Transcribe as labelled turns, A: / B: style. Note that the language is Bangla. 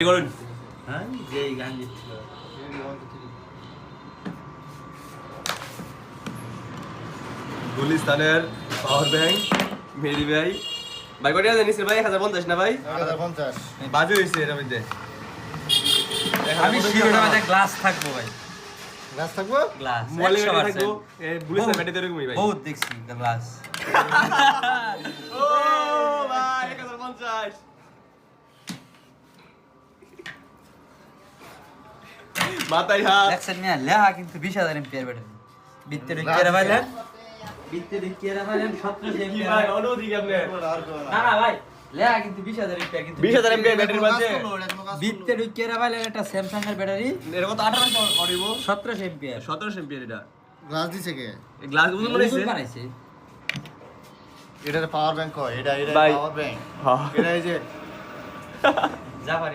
A: করুন
B: হ্যাঁ যে গান লিখছিল
A: গুলিস্তানের পাওয়ার ব্যাংক মেরি ভাই ভাই কত টাকা জানিস ভাই 1050 না ভাই
C: 1050
A: বাজে হইছে এর মধ্যে
B: আমি শিওরটা মধ্যে গ্লাস থাকবো ভাই
C: গ্লাস থাকবো
B: গ্লাস
A: মোবাইলে থাকবো এই গুলিস্তান ব্যাটে এরকমই ভাই
B: বহুত দেখছি গ্লাস
A: ও ভাই 1050 মাথায় হাত
B: দেখছেন না লেহা কিন্তু 20000 এমপিআর ব্যাটারি বিত্তে ঢুকিয়ে রাখলেন বিত্তে ঢুকিয়ে রাখলেন 17
A: কি
B: এমপিআর
A: ভাই অনুদিক আপনি
B: না না ভাই লেহা কিন্তু 20000 এমপিআর কিন্তু
A: 20000 এমপি ব্যাটারির মধ্যে
B: বিত্তে ঢুকিয়ে রাখলেন একটা স্যামসাং এর ব্যাটারি
A: এর কত 18 অডিব
B: 17 এমপিআর
A: 17 এমপি এটা
C: গ্লাস দিছে কে
A: এই গ্লাস বুঝুন মনে হইছে
B: বানাইছে
C: এটা পাওয়ার ব্যাংক হয় এটা
A: ভাই।
C: পাওয়ার ব্যাংক
A: হ্যাঁ
C: এটা এই যে
B: জাফারি